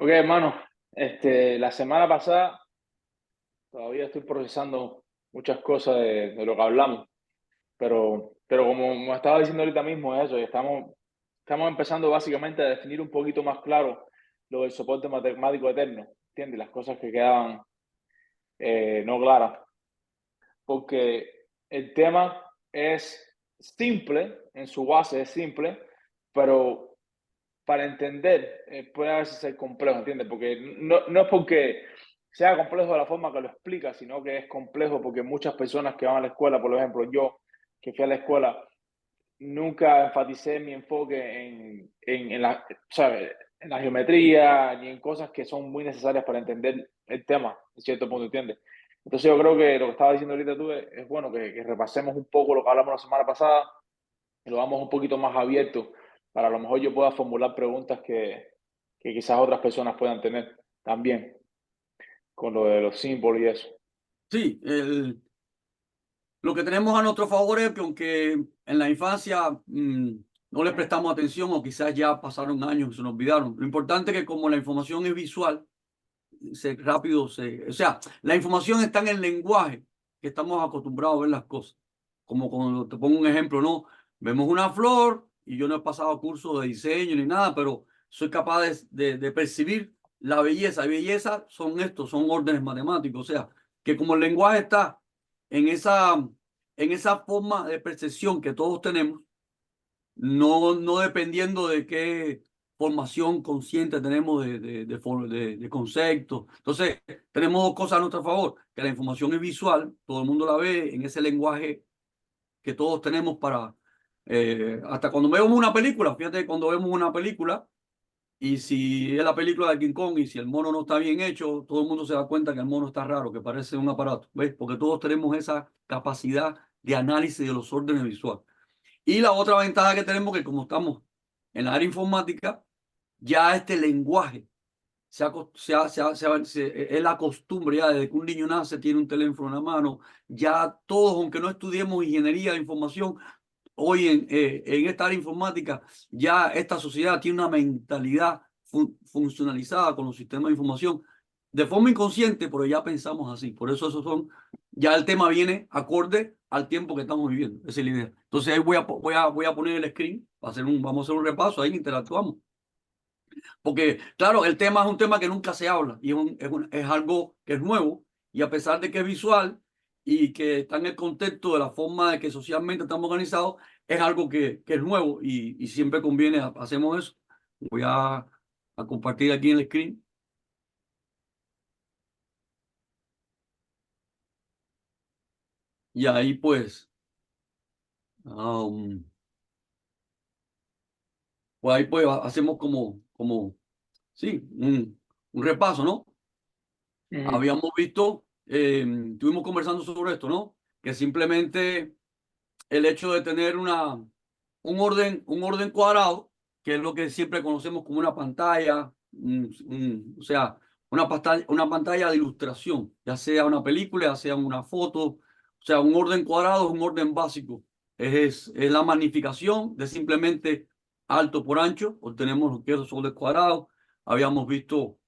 Ok, hermano, la semana pasada todavía estoy procesando muchas cosas de lo que hablamos, pero como me estaba diciendo ahorita mismo eso, y estamos empezando básicamente a definir un poquito más claro lo del soporte matemático eterno, ¿entiendes? Las cosas que quedaban no claras, porque el tema es simple, en su base es simple, pero para entender puede a veces ser complejo, ¿entiendes? Porque no es porque sea complejo de la forma que lo explica, sino que es complejo porque muchas personas que van a la escuela, por ejemplo, yo que fui a la escuela, nunca enfaticé mi enfoque en ¿sabes? En la geometría ni en cosas que son muy necesarias para entender el tema, en cierto punto, ¿entiendes? Entonces yo creo que lo que estaba diciendo ahorita tú es bueno que repasemos un poco lo que hablamos la semana pasada y lo damos un poquito más abierto para a lo mejor yo pueda formular preguntas que quizás otras personas puedan tener también con lo de los símbolos y eso. Sí, lo que tenemos a nuestro favor es que aunque en la infancia no le prestamos atención o quizás ya pasaron años y se nos olvidaron, lo importante es que como la información es visual, o sea, la información está en el lenguaje que estamos acostumbrados a ver las cosas. Como cuando te pongo un ejemplo, ¿no? Vemos una flor y yo no he pasado curso de diseño ni nada, pero soy capaz de percibir la belleza. Y belleza son estos, son órdenes matemáticos. O sea, que como el lenguaje está en esa forma de percepción que todos tenemos, no dependiendo de qué formación consciente tenemos de conceptos. Entonces, tenemos dos cosas a nuestro favor, que la información es visual, todo el mundo la ve en ese lenguaje que todos tenemos hasta cuando vemos una película, fíjate, cuando vemos una película, y si es la película de King Kong y si el mono no está bien hecho, todo el mundo se da cuenta que el mono está raro, que parece un aparato, ¿ves? Porque todos tenemos esa capacidad de análisis de los órdenes visuales. Y la otra ventaja que tenemos es que como estamos en la área informática, ya este lenguaje es la costumbre ya desde que un niño nace, tiene un teléfono en la mano, ya todos, aunque no estudiemos ingeniería de información, hoy en esta área informática, ya esta sociedad tiene una mentalidad funcionalizada con los sistemas de información de forma inconsciente, pero ya pensamos así. Por eso ya el tema viene acorde al tiempo que estamos viviendo. Esa es la idea. Entonces ahí voy a poner el screen, vamos a hacer un repaso, ahí interactuamos. Porque, claro, el tema es un tema que nunca se habla y es algo que es nuevo. Y a pesar de que es visual y que está en el contexto de la forma de que socialmente estamos organizados, es algo que es nuevo y siempre conviene, hacemos eso. Voy a compartir aquí en el screen. Y ahí um, ahí pues hacemos sí, un repaso, ¿no? Ujú. Habíamos visto, estuvimos conversando sobre esto, ¿no? Que simplemente el hecho de tener un orden cuadrado, que es lo que siempre conocemos como una pantalla, o sea, una pantalla de ilustración, ya sea una película, ya sea una foto, o sea, un orden cuadrado es un orden básico. Es la magnificación de simplemente alto por ancho, obtenemos lo que es los órdenes cuadrados. Habíamos visto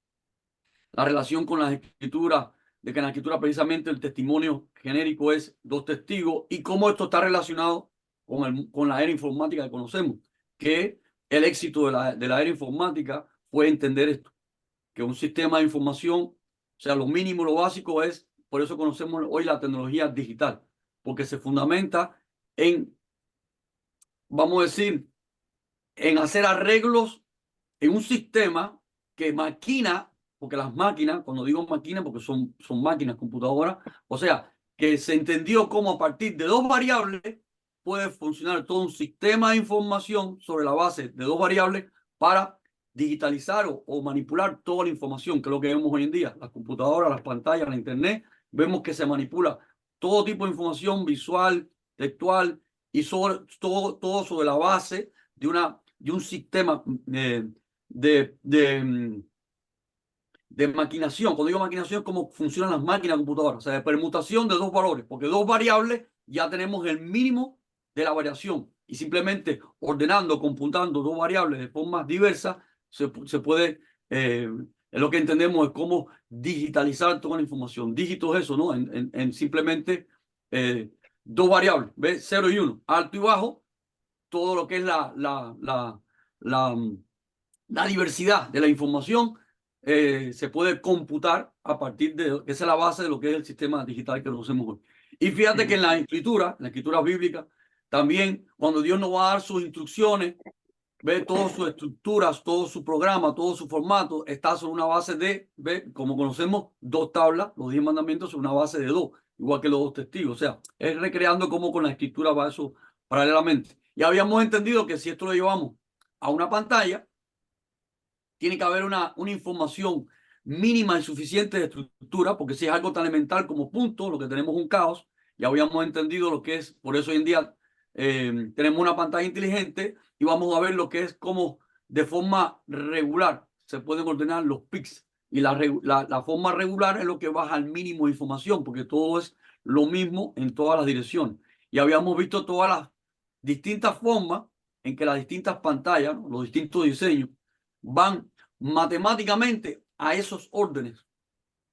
la relación con las escrituras, de que en la escritura precisamente el testimonio genérico es dos testigos y cómo esto está relacionado con la era informática que conocemos, que el éxito de la era informática fue entender esto, que un sistema de información, o sea, lo mínimo, lo básico es, por eso conocemos hoy la tecnología digital, porque se fundamenta en, vamos a decir, en hacer arreglos en un sistema que maquina, porque las máquinas, cuando digo máquinas, porque son máquinas, computadoras, o sea, que se entendió cómo a partir de dos variables puede funcionar todo un sistema de información sobre la base de dos variables para digitalizar o manipular toda la información, que es lo que vemos hoy en día, las computadoras, las pantallas, la internet, vemos que se manipula todo tipo de información visual, textual y todo sobre la base de un sistema de, de, mm, de maquinación. Cuando digo maquinación es cómo funcionan las máquinas computadoras, o sea, de permutación de dos valores, porque dos variables ya tenemos el mínimo de la variación y simplemente ordenando, computando dos variables de forma diversa, se puede Es lo que entendemos es cómo digitalizar toda la información. Dígito es eso, ¿no? En simplemente dos variables, ¿ves? 0 y 1, alto y bajo, todo lo que es la, la diversidad de la información se puede computar a partir de, esa es la base de lo que es el sistema digital que conocemos hoy. Y fíjate que en la escritura bíblica, también cuando Dios nos va a dar sus instrucciones, ve todas sus estructuras, todo su programa, todo su formato, está sobre una base de, ve, como conocemos, dos tablas, los 10 mandamientos sobre una base de dos, igual que los dos testigos. O sea, es recreando cómo con la escritura va eso paralelamente. Ya habíamos entendido que si esto lo llevamos a una pantalla, tiene que haber una información mínima y suficiente de estructura, porque si es algo tan elemental como punto, lo que tenemos es un caos. Ya habíamos entendido lo que es, por eso hoy en día tenemos una pantalla inteligente y vamos a ver lo que es como de forma regular se pueden ordenar los píxeles. Y la forma regular es lo que baja al mínimo de información, porque todo es lo mismo en todas las direcciones. Y habíamos visto todas las distintas formas en que las distintas pantallas, ¿no? Los distintos diseños, van matemáticamente a esos órdenes,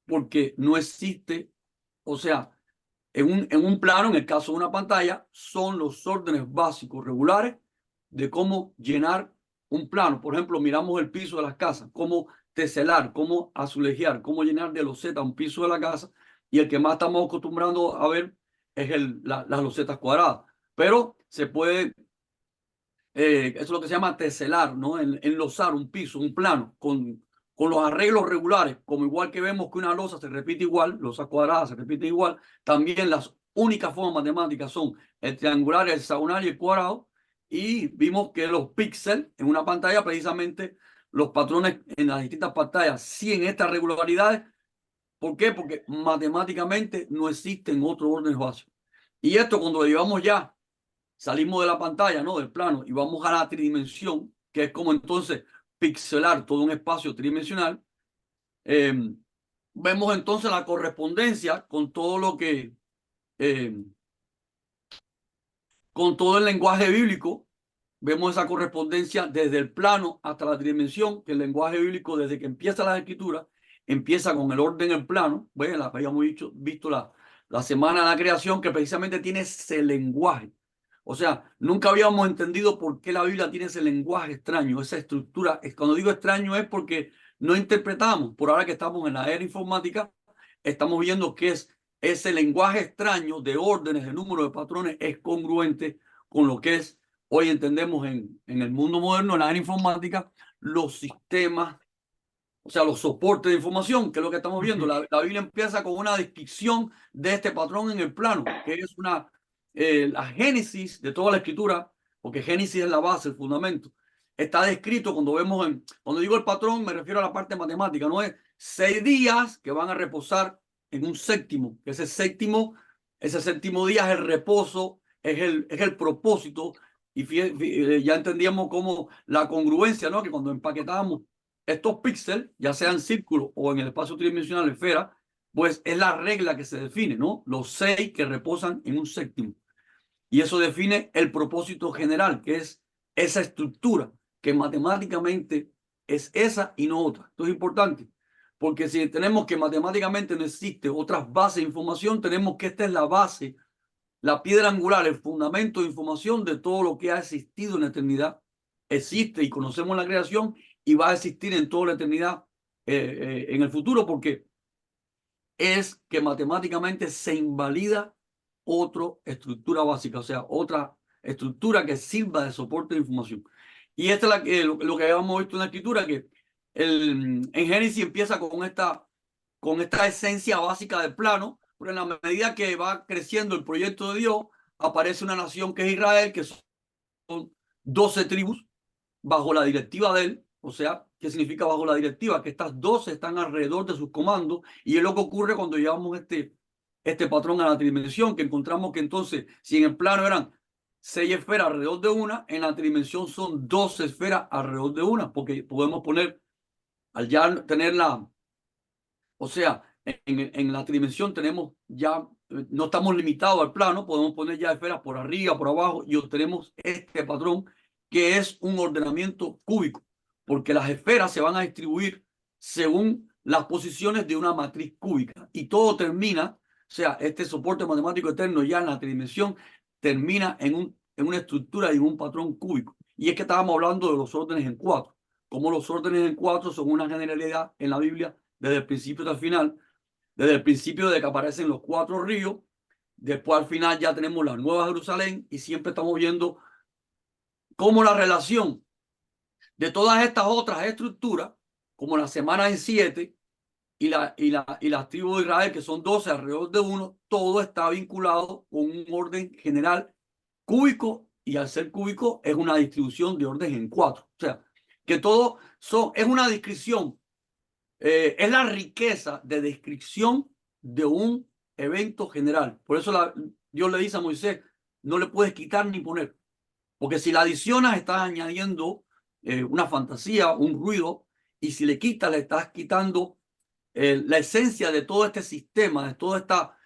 porque no existe, o sea, en un plano, en el caso de una pantalla, son los órdenes básicos regulares de cómo llenar un plano. Por ejemplo, miramos el piso de las casas, cómo teselar, cómo azulejear, cómo llenar de loseta un piso de la casa, y el que más estamos acostumbrando a ver es las losetas cuadradas. Pero se puede eso es lo que se llama teselar, ¿no? Enlosar un piso, un plano, con los arreglos regulares, como igual que vemos que una losa se repite igual, losa cuadrada se repite igual, también las únicas formas matemáticas son el triangular, el hexagonal y el cuadrado, y vimos que los píxeles en una pantalla, precisamente los patrones en las distintas pantallas, siguen estas regularidades. ¿Por qué? Porque matemáticamente no existen otros órdenes básicos. Y esto cuando lo llevamos ya salimos de la pantalla, ¿no? Del plano y vamos a la tridimensión, que es como entonces pixelar todo un espacio tridimensional. Eh, Vemos entonces la correspondencia con todo lo que, eh, con todo el lenguaje bíblico. Vemos esa correspondencia desde el plano hasta la tridimensión, que el lenguaje bíblico, desde que empieza la escritura, empieza con el orden en plano. Bueno, habíamos visto la semana de la creación, que precisamente tiene ese lenguaje. O sea, nunca habíamos entendido por qué la Biblia tiene ese lenguaje extraño, esa estructura. Cuando digo extraño es porque no interpretamos. Por ahora que estamos en la era informática, estamos viendo que es ese lenguaje extraño de órdenes, de número de patrones, es congruente con lo que es hoy entendemos en el mundo moderno, en la era informática, los sistemas, o sea, los soportes de información, que es lo que estamos viendo. La Biblia empieza con una descripción de este patrón en el plano, que es la génesis de toda la escritura, porque Génesis es la base, el fundamento. Está descrito cuando vemos, cuando digo el patrón, me refiero a la parte matemática, no es 6 días que van a reposar en un séptimo, que ese séptimo día es el reposo, es el propósito. Y ya entendíamos cómo la congruencia, ¿no? Que cuando empaquetamos estos píxeles, ya sean círculos o en el espacio tridimensional esfera, pues es la regla que se define, ¿no? Los 6 que reposan en un séptimo. Y eso define el propósito general, que es esa estructura, que matemáticamente es esa y no otra. Esto es importante, porque si tenemos que matemáticamente no existe otras bases de información, tenemos que esta es la base, la piedra angular, el fundamento de información de todo lo que ha existido en la eternidad. Existe y conocemos la creación y va a existir en toda la eternidad en el futuro, porque es que matemáticamente se invalida otra estructura básica, o sea, otra estructura que sirva de soporte de información. Y esta es lo que habíamos visto en la escritura, que en Génesis empieza con esta esencia básica del plano, pero en la medida que va creciendo el proyecto de Dios, aparece una nación que es Israel, que son 12 tribus bajo la directiva de él. O sea, ¿qué significa bajo la directiva? Que estas 12 están alrededor de sus comandos, y es lo que ocurre cuando llevamos este patrón a la tridimensión, que encontramos que entonces, si en el plano eran 6 esferas alrededor de una, en la tridimensión son 12 esferas alrededor de una, porque podemos poner, al ya tener o sea, en la tridimensión tenemos ya, no estamos limitados al plano, podemos poner ya esferas por arriba, por abajo, y obtenemos este patrón que es un ordenamiento cúbico, porque las esferas se van a distribuir según las posiciones de una matriz cúbica. Y todo termina, o sea, este soporte matemático eterno ya en la tridimensión termina en una estructura y en un patrón cúbico. Y es que estábamos hablando de los órdenes en cuatro. Como los órdenes en cuatro son una generalidad en la Biblia desde el principio hasta el final, desde el principio de que aparecen los cuatro ríos, después al final ya tenemos la Nueva Jerusalén y siempre estamos viendo cómo la relación de todas estas otras estructuras, como la semana en siete y las tribus de Israel, que son 12 alrededor de uno, todo está vinculado con un orden general cúbico y al ser cúbico es una distribución de orden en cuatro. O sea, que todo es una descripción, es la riqueza de descripción de un evento general. Por eso Dios le dice a Moisés, no le puedes quitar ni poner. Porque si la adicionas, estás añadiendo una fantasía, un ruido, y si le quitas, le estás quitando la esencia de todo este sistema, de toda esta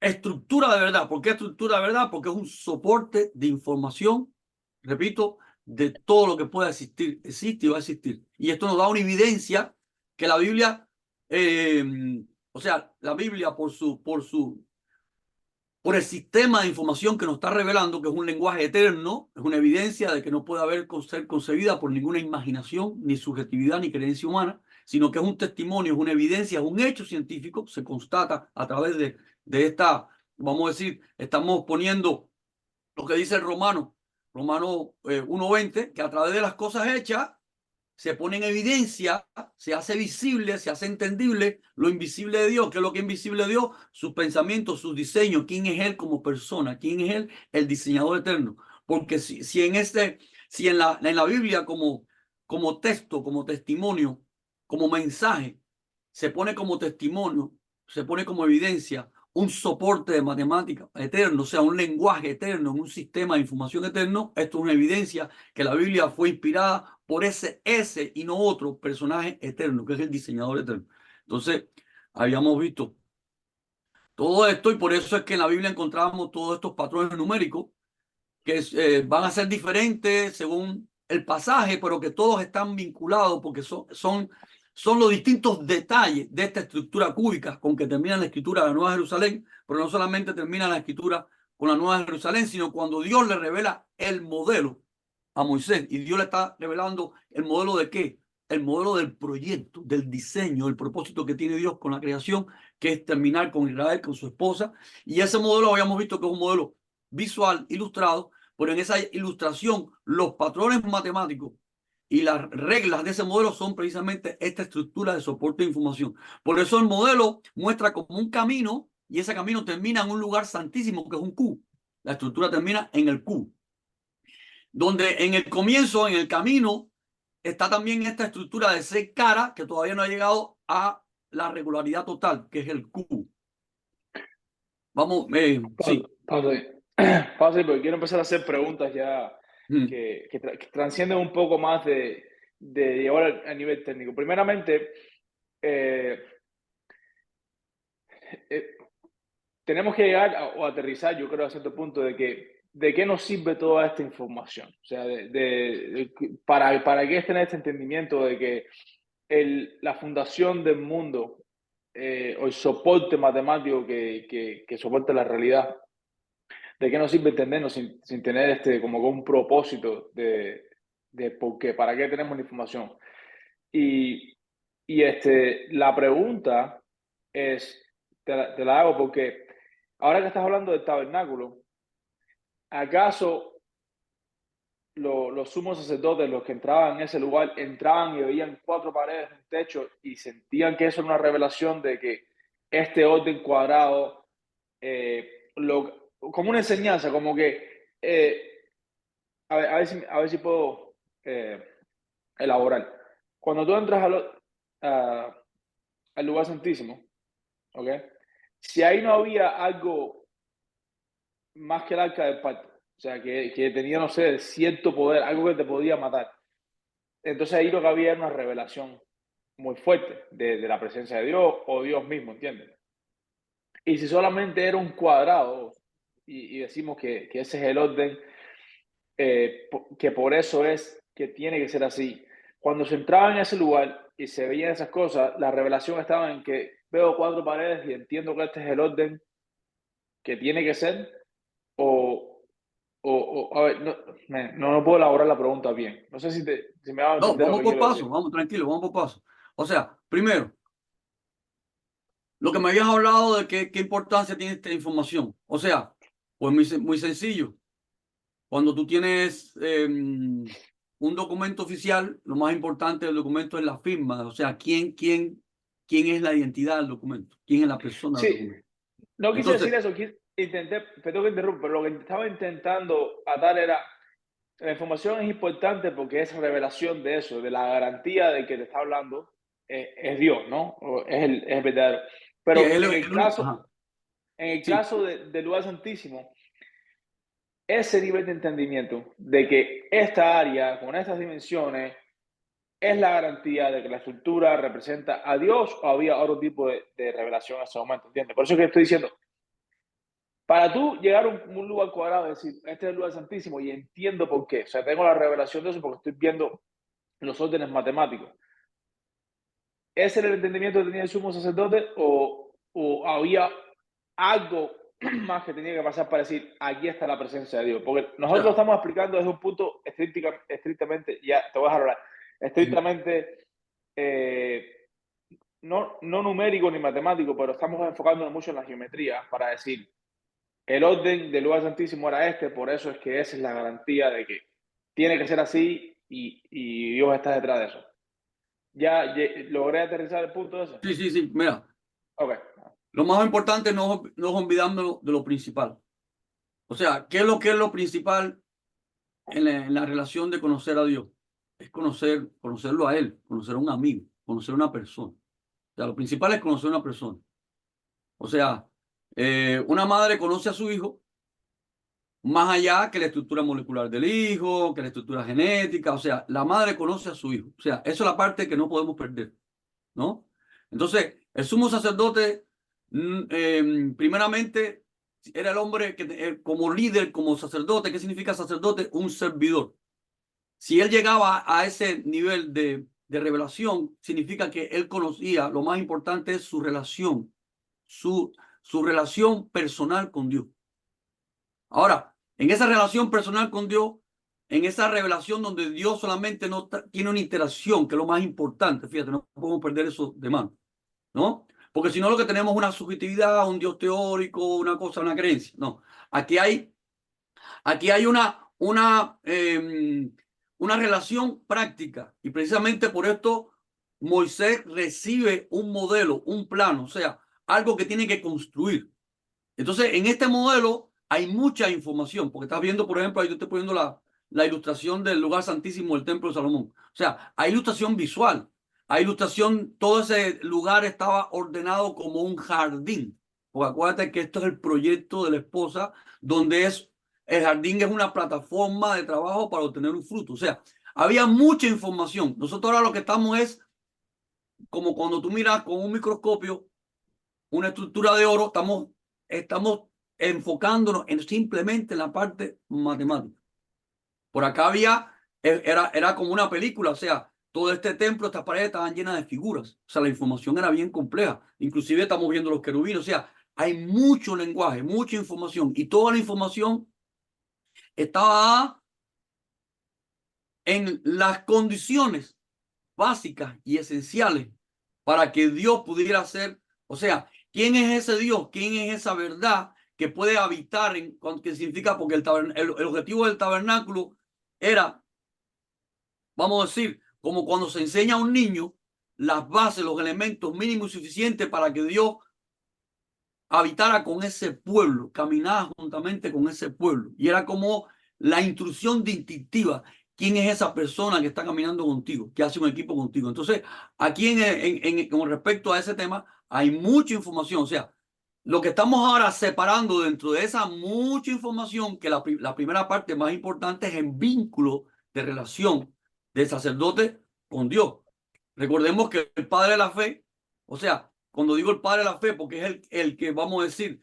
estructura de verdad. ¿Por qué estructura de verdad? Porque es un soporte de información, repito, de todo lo que pueda existir, existe y va a existir. Y esto nos da una evidencia que la Biblia, o sea, la Biblia por el sistema de información que nos está revelando, que es un lenguaje eterno, es una evidencia de que no puede ser concebida por ninguna imaginación, ni subjetividad, ni creencia humana, sino que es un testimonio, es una evidencia, es un hecho científico, se constata a través de esta, vamos a decir, estamos poniendo lo que dice el Romano 1:20, que a través de las cosas hechas, se pone en evidencia, se hace visible, se hace entendible lo invisible de Dios. ¿Qué es lo que es invisible de Dios? Sus pensamientos, sus diseños, quién es Él como persona, quién es Él, el diseñador eterno. Porque si en la Biblia como texto, como testimonio, como mensaje, se pone como testimonio, se pone como evidencia un soporte de matemática eterno, o sea, un lenguaje eterno, un sistema de información eterno, esto es una evidencia que la Biblia fue inspirada por ese y no otro personaje eterno, que es el diseñador eterno. Entonces, habíamos visto todo esto y por eso es que en la Biblia encontramos todos estos patrones numéricos que van a ser diferentes según el pasaje, pero que todos están vinculados porque son los distintos detalles de esta estructura cúbica con que termina la escritura de la Nueva Jerusalén, pero no solamente termina la escritura con la Nueva Jerusalén, sino cuando Dios le revela el modelo a Moisés y Dios le está revelando el modelo de qué, el modelo del proyecto, del diseño, el propósito que tiene Dios con la creación, que es terminar con Israel, con su esposa, y ese modelo habíamos visto que es un modelo visual, ilustrado, pero en esa ilustración los patrones matemáticos y las reglas de ese modelo son precisamente esta estructura de soporte de información. Por eso el modelo muestra como un camino y ese camino termina en un lugar santísimo que es un Q. La estructura termina en el Q, donde en el comienzo, en el camino, está también esta estructura de C cara que todavía no ha llegado a la regularidad total, que es el Q. Vamos, sí. Pausa ahí. Pausa ahí, porque quiero empezar a hacer preguntas ya Mm. que trascienden un poco más de llevar a nivel técnico. Primeramente, eh, eh, tenemos que llegar o aterrizar, yo creo, a cierto punto de qué nos sirve toda esta información. O sea, para qué es tener este entendimiento de que la fundación del mundo o el soporte matemático que soporta la realidad, ¿de qué nos sirve entendernos sin tener como un propósito de por qué, para qué tenemos la información? Y, la pregunta es, te la hago porque ahora que estás hablando del tabernáculo, ¿acaso los sumos sacerdotes, los que entraban en ese lugar, entraban y veían cuatro paredes, un techo y sentían que eso era una revelación de que este orden cuadrado, como una enseñanza, como que, a ver si puedo elaborar. Cuando tú entras al lugar santísimo, ¿ok? Si ahí no había algo más que el arca del pacto, o sea, que tenía, no sé, cierto poder, algo que te podía matar, entonces ahí lo que había era una revelación muy fuerte de la presencia de Dios o Dios mismo, ¿entiendes? Y si solamente era un cuadrado y decimos que ese es el orden, que por eso es que tiene que ser así. Cuando se entraba en ese lugar y se veían esas cosas, la revelación estaba en que veo cuatro paredes y entiendo que este es el orden que tiene que ser, o, a ver, no puedo elaborar la pregunta bien. No sé si me va a No, entender lo vamos que por quiero paso, decir. vamos tranquilo, vamos por paso. O sea, primero, lo que me habías hablado de qué importancia tiene esta información. O sea, pues muy sencillo. Cuando tú tienes un documento oficial, lo más importante del documento es la firma. O sea, quién es la identidad del documento, quién es la persona del Sí, documento. no quise Entonces, decir eso, intenté, perdón que interrumpa, pero lo que estaba intentando atar era, la información es importante porque es revelación de eso, de la garantía de que te está hablando es Dios, ¿no? O es el verdadero. sí, Pero en el caso, ajá, en el sí, caso del lugar santísimo, ese nivel de entendimiento de que esta área con estas dimensiones es la garantía de que la estructura representa a Dios o había otro tipo de revelación en ese momento, ¿entiendes? Por eso es que estoy diciendo, para tú llegar a un lugar cuadrado y decir, este es el lugar santísimo y entiendo por qué, o sea, tengo la revelación de eso porque estoy viendo los órdenes matemáticos. ¿Ese era el entendimiento que tenía el sumo sacerdote o había algo más que tenía que pasar para decir, aquí está la presencia de Dios? Porque o nosotros lo sea, estamos explicando desde un punto estrictamente, ya te voy a dejar hablar, estrictamente no numérico ni matemático, pero estamos enfocándonos mucho en la geometría para decir, el orden del lugar santísimo era este, por eso es que esa es la garantía de que tiene que ser así y Dios está detrás de eso. ¿Ya logré aterrizar el punto ese? sí, mira, Ok. lo más importante no olvidarnos de lo principal. O sea, ¿qué es lo principal en la relación de conocer a Dios? Es conocerlo a Él, conocer a un amigo, conocer a una persona. O sea, lo principal es conocer a una persona. O sea, una madre conoce a su hijo más allá que la estructura molecular del hijo, que la estructura genética. O sea, la madre conoce a su hijo. O sea, eso es la parte que no podemos perder, ¿no? Entonces, el sumo sacerdote, primeramente, era el hombre que, como líder, como sacerdote. ¿Qué significa sacerdote? Un servidor. Si él llegaba a ese nivel de revelación, significa que él conocía, lo más importante es su relación, su, su relación personal con Dios. Ahora, en esa relación personal con Dios, en esa revelación donde Dios solamente no tiene una interacción, que es lo más importante, fíjate, no podemos perder eso de mano, ¿no? Porque si no, lo que tenemos es una subjetividad, un Dios teórico, una cosa, una creencia. No, aquí hay una relación práctica y precisamente por esto Moisés recibe un modelo, un plano, o sea, algo que tiene que construir. Entonces, en este modelo hay mucha información, porque estás viendo, por ejemplo, ahí yo estoy poniendo la ilustración del lugar santísimo del Templo de Salomón. O sea, hay ilustración visual, hay ilustración, todo ese lugar estaba ordenado como un jardín. Porque acuérdate que esto es el proyecto de la esposa, donde el jardín es una plataforma de trabajo para obtener un fruto. O sea, había mucha información. Nosotros ahora lo que estamos es como cuando tú miras con un microscopio una estructura de oro, estamos enfocándonos simplemente en la parte matemática. Por acá era como una película, o sea, todo este templo, estas paredes estaban llenas de figuras, o sea, la información era bien compleja, inclusive estamos viendo los querubines, o sea, hay mucho lenguaje, mucha información, y toda la información estaba en las condiciones básicas y esenciales para que Dios pudiera ser, o sea, ¿quién es ese Dios? ¿Quién es esa verdad que puede habitar en, que significa? Porque el objetivo del tabernáculo era, vamos a decir, como cuando se enseña a un niño las bases, los elementos mínimos y suficientes para que Dios habitara con ese pueblo, caminaba juntamente con ese pueblo. Y era como la instrucción instintiva. ¿Quién es esa persona que está caminando contigo, que hace un equipo contigo? Entonces, aquí con respecto a ese tema, hay mucha información. O sea, lo que estamos ahora separando dentro de esa mucha información, que la primera parte más importante es el vínculo de relación del sacerdote con Dios. Recordemos que el padre de la fe, o sea, cuando digo el padre de la fe, porque es el que, vamos a decir,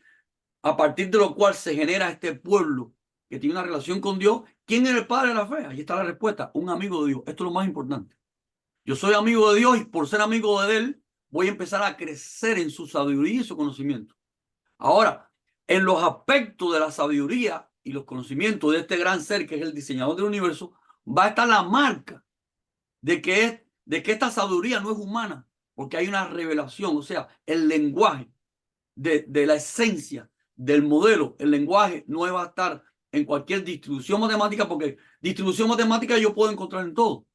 a partir de lo cual se genera este pueblo, que tiene una relación con Dios. ¿Quién es el padre de la fe? Ahí está la respuesta, un amigo de Dios. Esto es lo más importante. Yo soy amigo de Dios y por ser amigo de Él voy a empezar a crecer en su sabiduría y su conocimiento. Ahora, en los aspectos de la sabiduría y los conocimientos de este gran ser que es el diseñador del universo, va a estar la marca de que esta sabiduría no es humana, porque hay una revelación, o sea, el lenguaje de la esencia del modelo, el lenguaje no va a estar en cualquier distribución matemática, porque distribución matemática yo puedo encontrar en todo.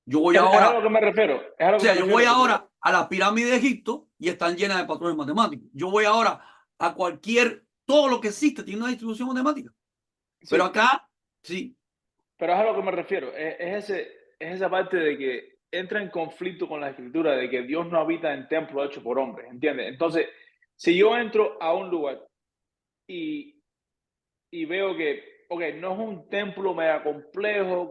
Yo voy Es a ahora, lo que me refiero, es a lo o que me sea, yo voy refiero, porque ahora a la pirámide de Egipto y están llenas de patrones matemáticos. Yo voy ahora a todo lo que existe tiene una distribución matemática. Pero sí, acá, sí. pero es a lo que me refiero, es esa parte de que entra en conflicto con la escritura, de que Dios no habita en templo hecho por hombres, ¿entiendes? Entonces, si yo entro a un lugar y, y veo que, ok, no es un templo mega complejo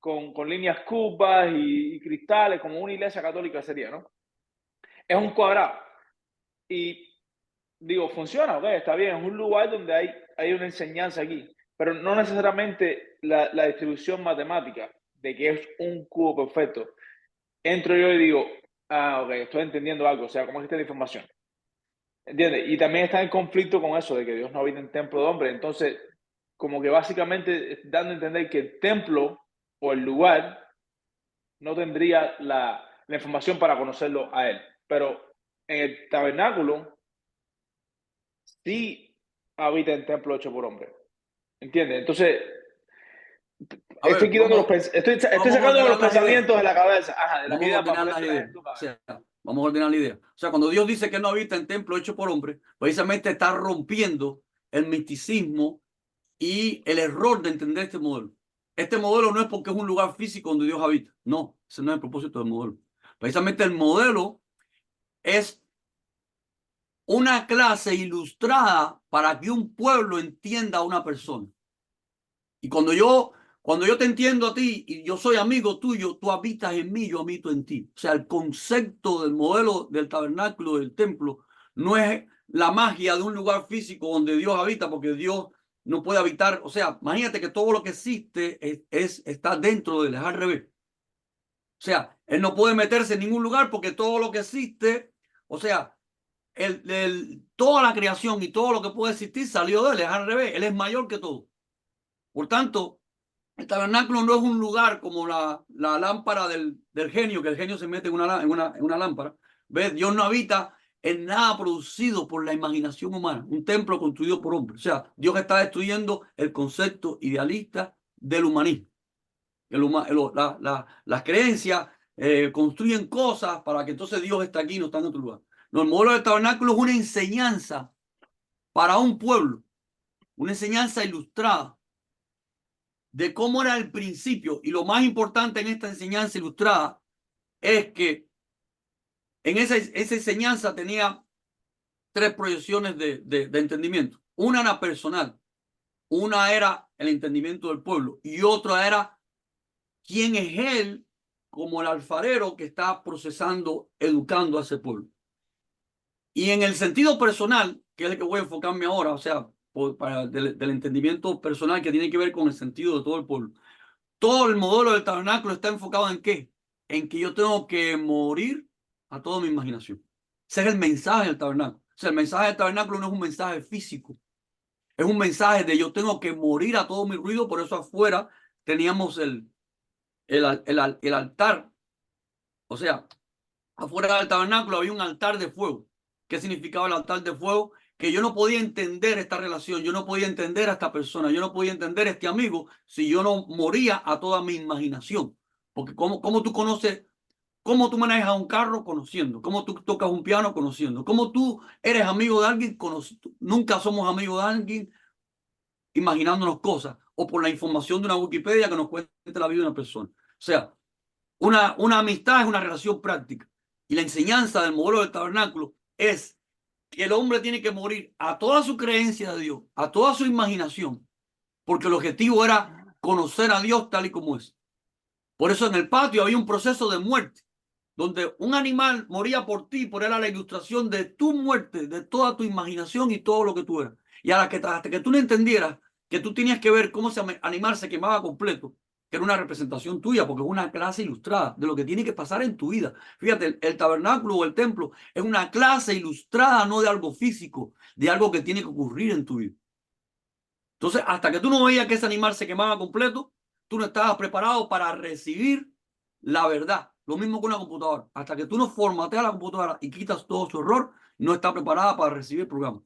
con líneas curvas y cristales, como una iglesia católica sería, ¿no? Es un cuadrado. Y digo, funciona, ok, está bien, es un lugar donde hay una enseñanza aquí, pero no necesariamente la distribución matemática de que es un cubo perfecto. Entro yo y digo, ah, ok, estoy entendiendo algo, o sea, ¿cómo es esta información? ¿Entiendes? Y también está en conflicto con eso de que Dios no habita en templo de hombre. Entonces, como que básicamente dando a entender que el templo o el lugar no tendría la información para conocerlo a él. Pero en el tabernáculo sí habita en templo hecho por hombre. ¿Entiendes? Entonces, A ver, estoy vamos a sacando los ordenar las ideas. pensamientos de la cabeza, ajá, de las Vamos a ideas para ordenar las ponértelas ideas. en tu O cabeza. sea, vamos a ordenar la idea. O sea, cuando Dios dice que no habita en templo hecho por hombre, precisamente está rompiendo el misticismo y el error de entender este modelo. Este modelo no es porque es un lugar físico donde Dios habita. No, ese no es el propósito del modelo. Precisamente el modelo es una clase ilustrada para que un pueblo entienda a una persona. Y cuando yo te entiendo a ti y yo soy amigo tuyo, tú habitas en mí, yo habito en ti. O sea, el concepto del modelo del tabernáculo, del templo, no es la magia de un lugar físico donde Dios habita, porque Dios no puede habitar. O sea, imagínate que todo lo que existe está dentro de él, es al revés. O sea, él no puede meterse en ningún lugar porque todo lo que existe, o sea, toda la creación y todo lo que puede existir salió de él, es al revés, él es mayor que todo. Por tanto, el tabernáculo no es un lugar como la lámpara del genio, que el genio se mete en una lámpara. ¿Ves? Dios no habita en nada producido por la imaginación humana, un templo construido por hombres. O sea, Dios está destruyendo el concepto idealista del humanismo. Las creencias construyen cosas para que entonces Dios está aquí y no está en otro lugar. No, el modelo del tabernáculo es una enseñanza para un pueblo, una enseñanza ilustrada de cómo era el principio. Y lo más importante en esta enseñanza ilustrada es que en esa enseñanza tenía tres proyecciones de entendimiento. Una era personal, una era el entendimiento del pueblo y otra era quién es él como el alfarero que está procesando, educando a ese pueblo. Y en el sentido personal, que es el que voy a enfocarme ahora, o sea, del entendimiento personal que tiene que ver con el sentido de todo el pueblo. Todo el modelo del tabernáculo está enfocado en qué? En que yo tengo que morir a toda mi imaginación. Ese es el mensaje del tabernáculo. O sea, el mensaje del tabernáculo no es un mensaje físico, es un mensaje de yo tengo que morir a todo mi ruido. Por eso afuera teníamos el altar. O sea, afuera del tabernáculo había un altar de fuego. ¿Qué significaba el altar de fuego? Que yo no podía entender esta relación, yo no podía entender a esta persona, yo no podía entender a este amigo si yo no moría a toda mi imaginación. Porque ¿cómo tú conoces, cómo tú manejas un carro conociendo? ¿Cómo tú tocas un piano conociendo? ¿Cómo tú eres amigo de alguien? Nunca somos amigos de alguien imaginándonos cosas o por la información de una Wikipedia que nos cuente la vida de una persona. O sea, una amistad es una relación práctica. Y la enseñanza del modelo del tabernáculo es que el hombre tiene que morir a toda su creencia de Dios, a toda su imaginación, porque el objetivo era conocer a Dios tal y como es. Por eso en el patio había un proceso de muerte, donde un animal moría por ti, por era la ilustración de tu muerte, de toda tu imaginación y todo lo que tú eras. Y hasta que tú no entendieras que tú tenías que ver cómo ese animal se quemaba completo, que era una representación tuya, porque es una clase ilustrada de lo que tiene que pasar en tu vida. Fíjate, el tabernáculo o el templo es una clase ilustrada, no de algo físico, de algo que tiene que ocurrir en tu vida. Entonces, hasta que tú no veías que ese animal se quemaba completo, tú no estabas preparado para recibir la verdad. Lo mismo que una computadora. Hasta que tú no formateas la computadora y quitas todo su error, no está preparada para recibir el programa.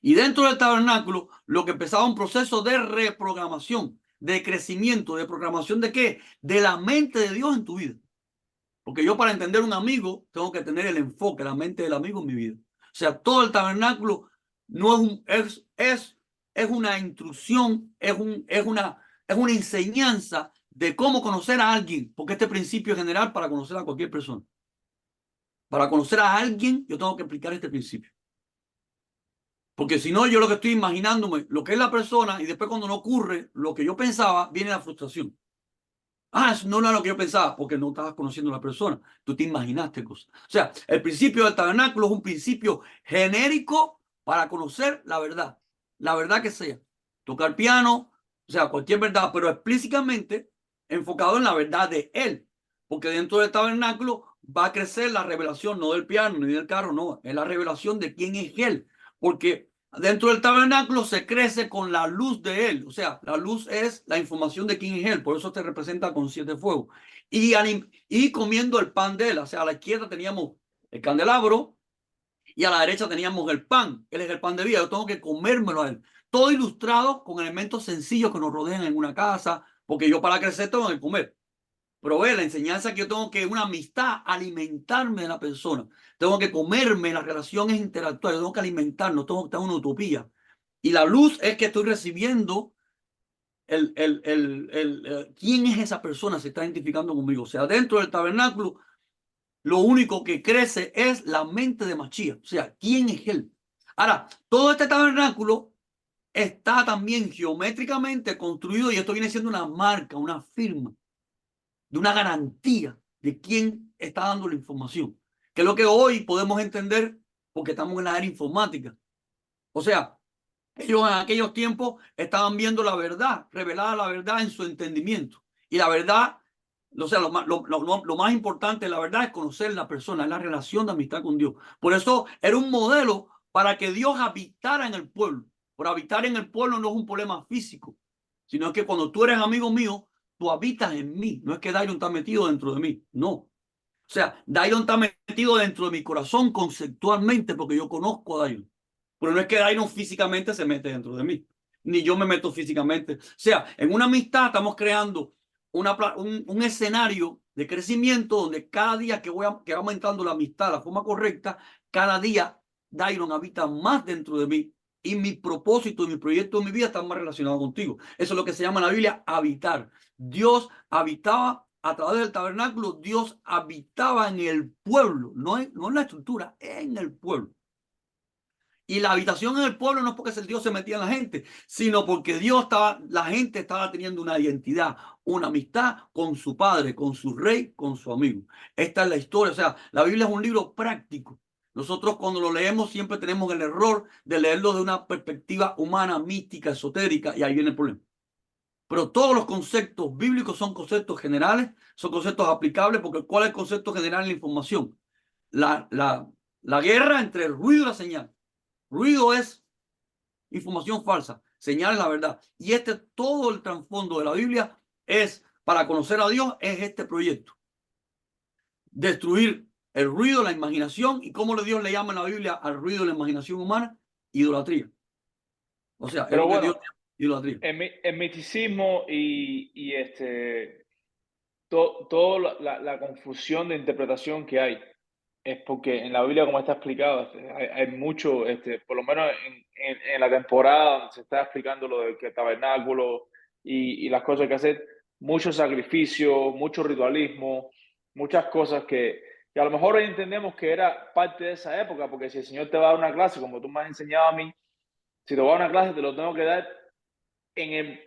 Y dentro del tabernáculo, lo que empezaba un proceso de reprogramación, de crecimiento, de programación de qué? De la mente de Dios en tu vida. Porque yo para entender un amigo tengo que tener el enfoque, la mente del amigo en mi vida. O sea, todo el tabernáculo no es una instrucción, es una enseñanza de cómo conocer a alguien, porque este principio es general para conocer a cualquier persona. Para conocer a alguien, yo tengo que aplicar este principio. Porque si no, yo lo que estoy imaginándome, lo que es la persona, y después cuando no ocurre lo que yo pensaba, viene la frustración. Ah, eso no era lo que yo pensaba, porque no estabas conociendo a la persona. Tú te imaginaste cosas. O sea, el principio del tabernáculo es un principio genérico para conocer la verdad que sea. Tocar piano, o sea, cualquier verdad, pero explícitamente enfocado en la verdad de él. Porque dentro del tabernáculo va a crecer la revelación, no del piano ni del carro, no, es la revelación de quién es él. Porque dentro del tabernáculo se crece con la luz de él. O sea, la luz es la información de quién es él. Por eso te representa con 7 fuegos. Y comiendo el pan de él. O sea, a la izquierda teníamos el candelabro y a la derecha teníamos el pan. Él es el pan de vida. Yo tengo que comérmelo a él. Todo ilustrado con elementos sencillos que nos rodean en una casa. Porque yo para crecer tengo que comer. Pero ve la enseñanza que yo tengo que, una amistad, alimentarme de la persona. Tengo que comerme, la relación es interactuar, yo tengo que alimentarnos, tengo que estar en una utopía. Y la luz es que estoy recibiendo quién es esa persona, se está identificando conmigo. O sea, dentro del tabernáculo, lo único que crece es la mente de Mashiach. O sea, ¿quién es él? Ahora, todo este tabernáculo está también geométricamente construido y esto viene siendo una marca, una firma de una garantía de quién está dando la información, que es lo que hoy podemos entender porque estamos en la era informática. O sea, ellos en aquellos tiempos estaban viendo la verdad, revelada la verdad en su entendimiento. Y la verdad, o sea, lo más importante de la verdad es conocer la persona, es la relación de amistad con Dios. Por eso era un modelo para que Dios habitara en el pueblo. Por habitar en el pueblo no es un problema físico, sino que cuando tú eres amigo mío, tú habitas en mí. No es que Dairon está metido dentro de mí, no. O sea, Dairon está metido dentro de mi corazón conceptualmente porque yo conozco a Dairon. Pero no es que Dairon físicamente se mete dentro de mí, ni yo me meto físicamente. O sea, en una amistad estamos creando un escenario de crecimiento donde cada día que va aumentando la amistad de la forma correcta, cada día Dairon habita más dentro de mí y mi propósito y mi proyecto de mi vida están más relacionados contigo. Eso es lo que se llama en la Biblia habitar. Dios habitaba a través del tabernáculo, Dios habitaba en el pueblo, no en la estructura, en el pueblo. Y la habitación en el pueblo no es porque el Dios se metía en la gente, sino porque la gente estaba teniendo una identidad, una amistad con su padre, con su rey, con su amigo. Esta es la historia. O sea, la Biblia es un libro práctico. Nosotros cuando lo leemos siempre tenemos el error de leerlo de una perspectiva humana, mística, esotérica, y ahí viene el problema. Pero todos los conceptos bíblicos son conceptos generales, son conceptos aplicables, porque ¿cuál es el concepto general en la información? La guerra entre el ruido y la señal. Ruido es información falsa, señal es la verdad. Y todo el trasfondo de la Biblia es, para conocer a Dios, es este proyecto. Destruir el ruido, la imaginación, y cómo Dios le llama en la Biblia al ruido de la imaginación humana, idolatría. O sea, es Pero lo que Dios bueno, llama idolatría. el misticismo y toda la confusión de interpretación que hay es porque en la Biblia, como está explicado, hay mucho, por lo menos en la temporada donde se está explicando lo del tabernáculo y las cosas que hacer, mucho sacrificio, mucho ritualismo, muchas cosas que a lo mejor hoy entendemos que era parte de esa época, porque si el Señor te va a dar una clase, como tú me has enseñado a mí, si te va a dar una clase, te lo tengo que dar en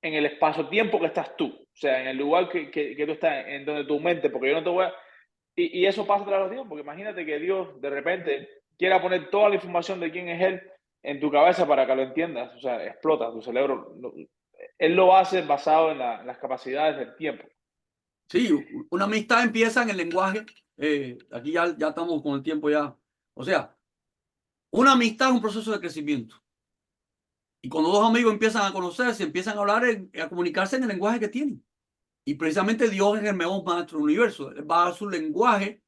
el espacio-tiempo que estás tú, o sea, en el lugar que tú estás, en donde tu mente, porque yo no te voy a... Y eso pasa tras los días, porque imagínate que Dios de repente quiera poner toda la información de quién es Él en tu cabeza para que lo entiendas, o sea, explota tu cerebro. Él lo hace basado en las capacidades del tiempo. Sí, una amistad empieza en el lenguaje. Aquí ya estamos con el tiempo ya. O sea, una amistad es un proceso de crecimiento. Y cuando dos amigos empiezan a conocerse, empiezan a hablar, a comunicarse en el lenguaje que tienen. Y precisamente Dios es el mejor maestro del universo. Él va a dar su lenguaje,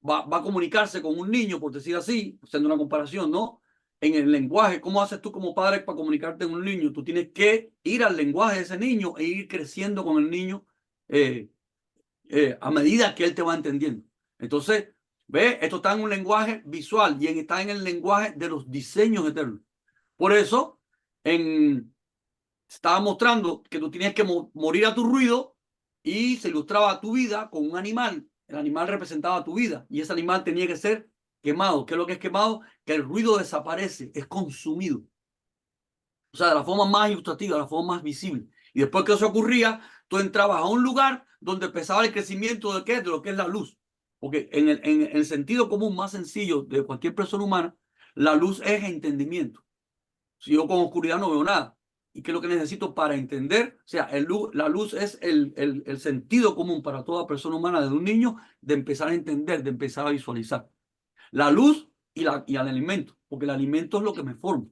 va a comunicarse con un niño, por decir así, haciendo una comparación, ¿no? En el lenguaje, ¿cómo haces tú como padre para comunicarte con un niño? Tú tienes que ir al lenguaje de ese niño e ir creciendo con el niño eh, a medida que él te va entendiendo. Entonces, ve, esto está en un lenguaje visual y está en el lenguaje de los diseños eternos. Por eso, estaba mostrando que tú tienes que morir a tu ruido y se ilustraba tu vida con un animal. El animal representaba tu vida y ese animal tenía que ser quemado. ¿Qué es lo que es quemado? Que el ruido desaparece, es consumido. O sea, de la forma más ilustrativa, de la forma más visible. Y después que eso ocurría, tú entrabas a un lugar donde empezaba el crecimiento de, ¿qué? De lo que es la luz. Porque en el sentido común más sencillo de cualquier persona humana, la luz es entendimiento. Si yo con oscuridad no veo nada. ¿Y qué es lo que necesito para entender? O sea, la luz es el sentido común para toda persona humana, desde un niño, de empezar a entender, de empezar a visualizar. La luz y el alimento, porque el alimento es lo que me forma.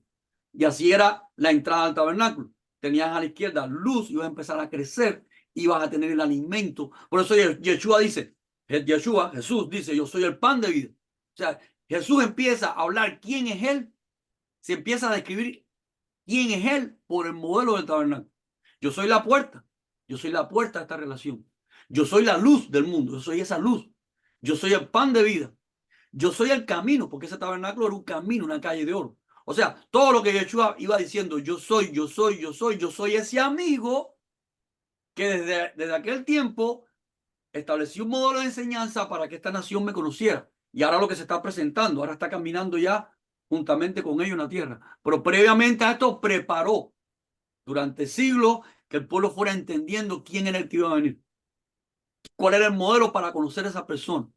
Y así era la entrada al tabernáculo. Tenías a la izquierda luz, ibas a empezar a crecer, ibas a tener el alimento. Por eso Yeshua dice, Jesús dice, yo soy el pan de vida. O sea, Jesús empieza a hablar quién es Él, se empieza a describir quién es Él por el modelo del tabernáculo. Yo soy la puerta, yo soy la puerta de esta relación. Yo soy la luz del mundo, yo soy esa luz. Yo soy el pan de vida. Yo soy el camino, porque ese tabernáculo era un camino, una calle de oro. O sea, todo lo que Yeshua iba diciendo, yo soy, yo soy, yo soy, yo soy ese amigo que desde aquel tiempo estableció un modelo de enseñanza para que esta nación me conociera. Y ahora lo que se está presentando, ahora está caminando ya juntamente con ellos en la tierra. Pero previamente a esto preparó durante siglos que el pueblo fuera entendiendo quién era el que iba a venir, cuál era el modelo para conocer a esa persona.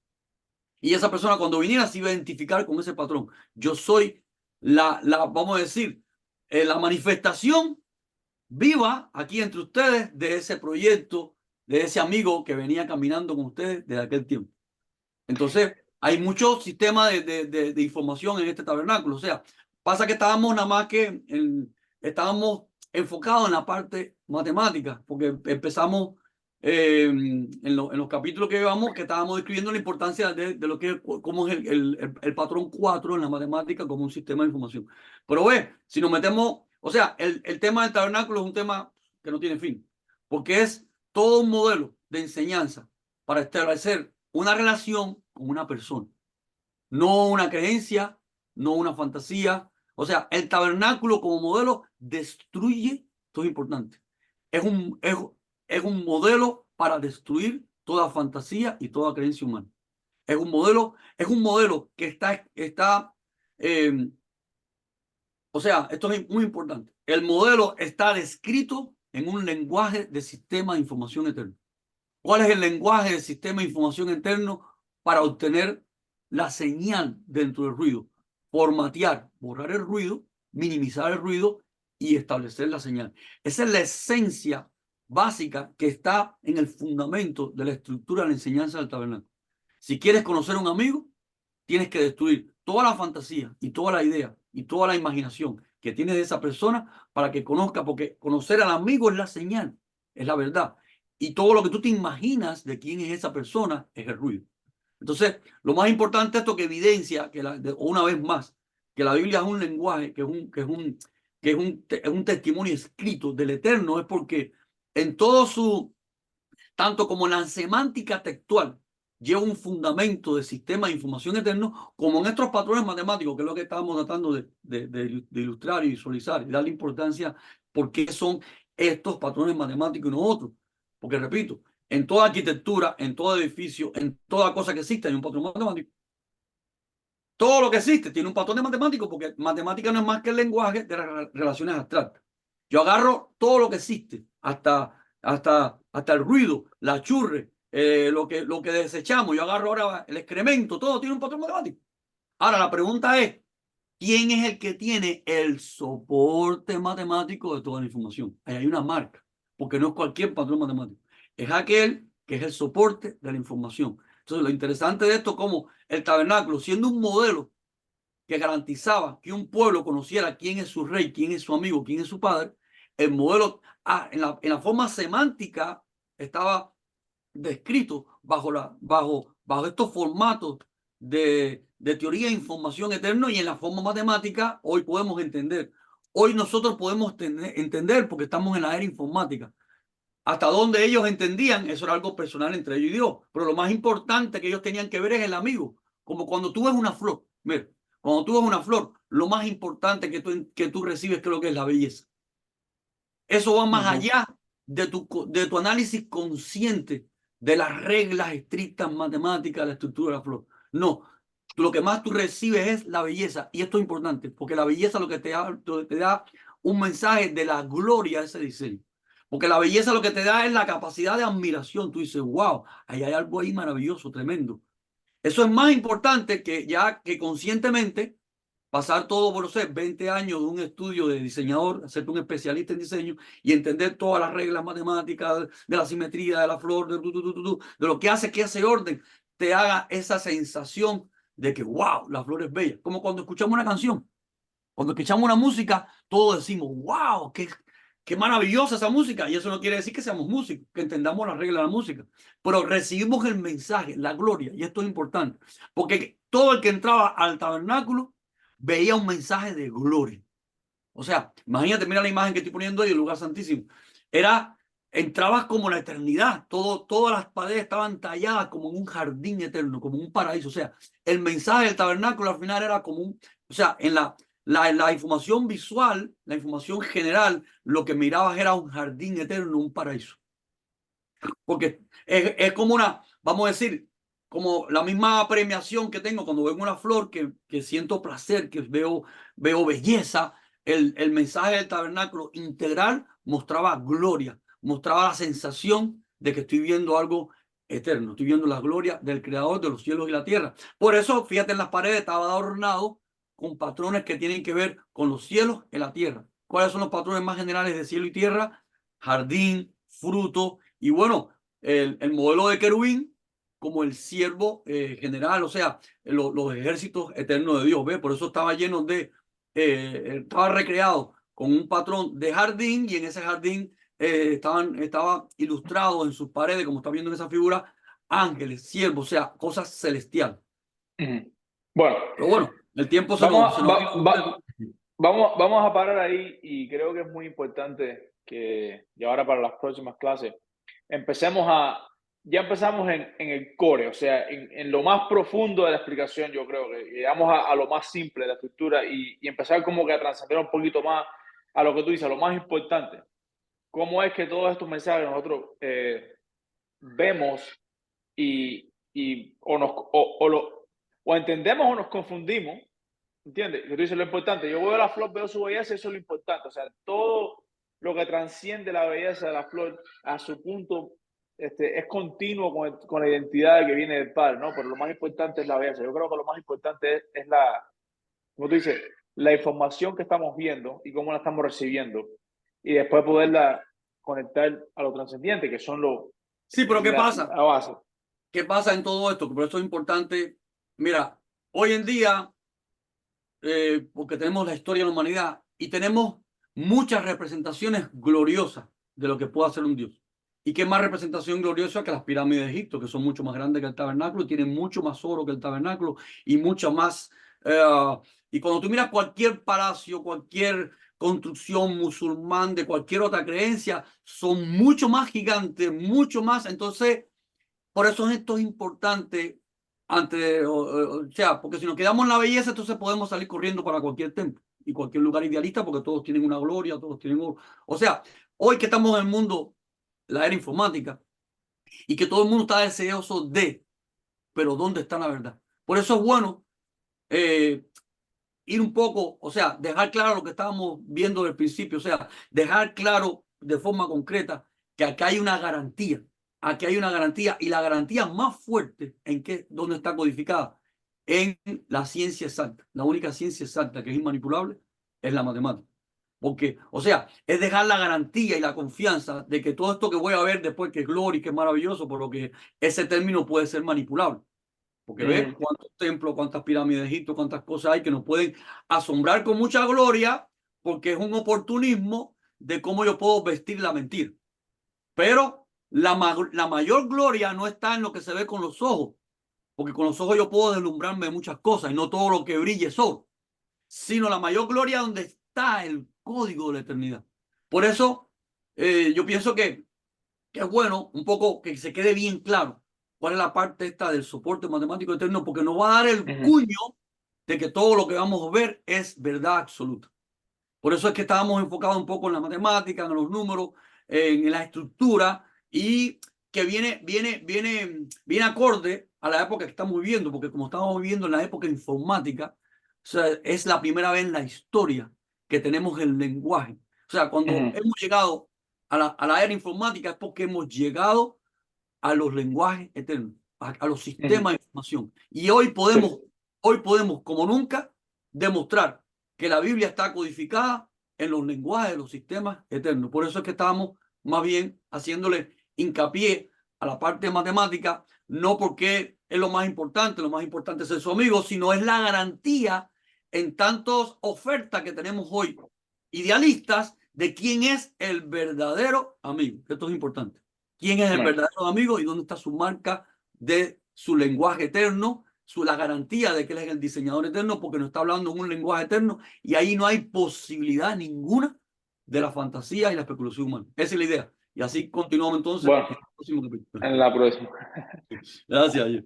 Y esa persona cuando viniera se iba a identificar con ese patrón. Yo soy vamos a decir, la manifestación viva aquí entre ustedes de ese proyecto, de ese amigo que venía caminando con ustedes desde aquel tiempo. Entonces, hay muchos sistemas de información en este tabernáculo. O sea, pasa que estábamos nada más estábamos enfocados en la parte matemática, porque empezamos en los capítulos que llevamos, que estábamos describiendo la importancia de lo que es, cómo es el patrón 4 en la matemática como un sistema de información. Pero ve, si nos metemos, o sea, el tema del tabernáculo es un tema que no tiene fin, porque es todo un modelo de enseñanza para establecer una relación con una persona, no una creencia, no una fantasía. O sea, el tabernáculo como modelo destruye, esto es importante, es un modelo para destruir toda fantasía y toda creencia humana. Es un modelo que eh, o sea, esto es muy importante. El modelo está descrito en un lenguaje de sistema de información eterno. ¿Cuál es el lenguaje del sistema de información interno para obtener la señal dentro del ruido? Formatear, borrar el ruido, minimizar el ruido y establecer la señal. Esa es la esencia básica que está en el fundamento de la estructura de la enseñanza del tabernáculo. Si quieres conocer a un amigo, tienes que destruir toda la fantasía y toda la idea y toda la imaginación que tienes de esa persona para que conozca, porque conocer al amigo es la señal, es la verdad. Y todo lo que tú te imaginas de quién es esa persona es el ruido. Entonces, lo más importante es esto que evidencia, una vez más, que la Biblia es un lenguaje, es un testimonio escrito del Eterno, es porque en todo tanto como en la semántica textual, lleva un fundamento de sistema de información eterno, como en estos patrones matemáticos, que es lo que estábamos tratando de ilustrar y visualizar, y darle importancia por qué son estos patrones matemáticos y no otros. Porque, repito, en toda arquitectura, en todo edificio, en toda cosa que existe, hay un patrón matemático. Todo lo que existe tiene un patrón de matemático, porque matemática no es más que el lenguaje de las relaciones abstractas. Yo agarro todo lo que existe, hasta el ruido, la churre, lo que desechamos. Yo agarro ahora el excremento, todo tiene un patrón matemático. Ahora, la pregunta es, ¿quién es el que tiene el soporte matemático de toda la información? Ahí hay una marca, porque no es cualquier patrón matemático. Es aquel que es el soporte de la información. Entonces, lo interesante de esto es como el tabernáculo, siendo un modelo que garantizaba que un pueblo conociera quién es su rey, quién es su amigo, quién es su padre, el modelo en la forma semántica estaba descrito bajo estos formatos de teoría de información eterna y en la forma matemática hoy podemos entender. Hoy nosotros podemos entender porque estamos en la era informática. Hasta donde ellos entendían, eso era algo personal entre ellos y Dios. Pero lo más importante que ellos tenían que ver es el amigo. Como cuando tú ves una flor. Mira, cuando tú ves una flor, lo más importante que tú recibes creo que es la belleza. Eso va más Ujú, allá de tu análisis consciente de las reglas estrictas matemáticas de la estructura de la flor. No, lo que más tú recibes es la belleza. Y esto es importante, porque la belleza lo que te da un mensaje de la gloria de ese diseño. Porque la belleza lo que te da es la capacidad de admiración. Tú dices, wow, ahí hay algo ahí maravilloso, tremendo. Eso es más importante que ya que conscientemente pasar todo por, no sé, 20 años de un estudio de diseñador, hacerte un especialista en diseño y entender todas las reglas matemáticas de la simetría de la flor, de lo que hace que ese orden te haga esa sensación de que, wow, la flor es bella. Como cuando escuchamos una canción, cuando escuchamos una música, todos decimos, wow, qué maravillosa esa música. Y eso no quiere decir que seamos músicos, que entendamos las reglas de la música, pero recibimos el mensaje, la gloria, y esto es importante, porque todo el que entraba al tabernáculo veía un mensaje de gloria. O sea, imagínate, mira la imagen que estoy poniendo ahí, el lugar santísimo. Era, entrabas como la eternidad, todas las paredes estaban talladas como en un jardín eterno, como en un paraíso. O sea, el mensaje del tabernáculo al final era como un, o sea, en la información visual, la información general, lo que mirabas era un jardín eterno, un paraíso. Porque es como una, vamos a decir, como la misma premiación que tengo cuando veo una flor, que siento placer, que veo belleza. El mensaje del tabernáculo integral mostraba gloria, mostraba la sensación de que estoy viendo algo eterno, estoy viendo la gloria del creador de los cielos y la tierra. Por eso, fíjate, en las paredes estaba adornado con patrones que tienen que ver con los cielos y la tierra. ¿Cuáles son los patrones más generales de cielo y tierra? Jardín, fruto y bueno, el modelo de querubín como el siervo general, o sea, los ejércitos eternos de Dios, ¿ve? Por eso estaba lleno estaba recreado con un patrón de jardín y en ese jardín estaba ilustrado en sus paredes, como está viendo en esa figura, ángeles, siervos, o sea, cosas celestiales. ujú. Bueno, Pero bueno, el tiempo vamos se a, nos vino volando. vamos a parar ahí y creo que es muy importante que, y ahora para las próximas clases, empecemos ya empezamos en el core, o sea, en lo más profundo de la explicación, yo creo que llegamos a lo más simple de la estructura y empezar como que a trascender un poquito más a lo que tú dices, a lo más importante. ¿Cómo es que todos estos mensajes nosotros vemos y o entendemos o nos confundimos? ¿Entiendes? Que tú dices lo importante. Yo veo la flor, veo su belleza, eso es lo importante. O sea, todo lo que transciende la belleza de la flor a su punto es continuo con la identidad que viene del Padre, ¿no? Pero lo más importante es la belleza. Yo creo que lo más importante es como tú dices, la información que estamos viendo y cómo la estamos recibiendo. Y después poderla conectar a lo trascendiente, que son Sí, pero ¿qué pasa? la base. ¿Qué pasa en todo esto? Por eso es importante. Mira, hoy en día porque tenemos la historia de la humanidad y tenemos muchas representaciones gloriosas de lo que puede hacer un Dios. ¿Y qué más representación gloriosa que las pirámides de Egipto, que son mucho más grandes que el tabernáculo, tienen mucho más oro que el tabernáculo y mucho más... y cuando tú miras cualquier palacio, cualquier construcción musulmán de cualquier otra creencia, son mucho más gigantes, mucho más. Entonces, por eso esto es importante o sea, porque si nos quedamos en la belleza, entonces podemos salir corriendo para cualquier templo y cualquier lugar idealista porque todos tienen una gloria, todos tienen oro. O sea, hoy que estamos en el mundo, la era informática, y que todo el mundo está deseoso pero ¿dónde está la verdad? Por eso es bueno eh, ir un poco, o sea, dejar claro lo que estábamos viendo del principio, o sea, dejar claro de forma concreta que acá hay una garantía, aquí hay una garantía y la garantía más fuerte en que, ¿dónde está codificada? en la ciencia exacta. La única ciencia exacta que es inmanipulable es la matemática. Porque, o sea, es dejar la garantía y la confianza de que todo esto que voy a ver después, que es gloria y que es maravilloso, por lo que ese término puede ser manipulable. Porque ves Ujú, cuántos templos, cuántas pirámides de Egipto, cuántas cosas hay que nos pueden asombrar con mucha gloria, porque es un oportunismo de cómo yo puedo vestir la mentira. Pero la mayor gloria no está en lo que se ve con los ojos, porque con los ojos yo puedo deslumbrarme de muchas cosas y no todo lo que brille es oro, sino la mayor gloria donde está el código de la eternidad. Por eso yo pienso que es bueno un poco que se quede bien claro cuál es la parte esta del soporte matemático eterno, porque nos va a dar el ujú, cuño de que todo lo que vamos a ver es verdad absoluta. Por eso es que estábamos enfocados un poco en la matemática, en los números, en la estructura y que viene acorde a la época que estamos viviendo, porque como estamos viviendo en la época informática, o sea, es la primera vez en la historia que tenemos el lenguaje. O sea, cuando ujú, hemos llegado a la era informática es porque hemos llegado a los lenguajes eternos, a los ujú. sistemas de información. Y Sí, hoy podemos, como nunca, demostrar que la Biblia está codificada en los lenguajes de los sistemas eternos. Por eso es que estamos más bien haciéndole hincapié a la parte de matemática, no porque es lo más importante es ser su amigo, sino es la garantía en tantas ofertas que tenemos hoy, idealistas, de quién es el verdadero amigo. Esto es importante. ¿Quién es el bueno, verdadero amigo y dónde está su marca de su lenguaje eterno? La garantía de que él es el diseñador eterno, porque nos está hablando en un lenguaje eterno y ahí no hay posibilidad ninguna de la fantasía y la especulación humana. Esa es la idea. Y así continuamos entonces bueno, en el próximo capítulo. en la próxima. Gracias.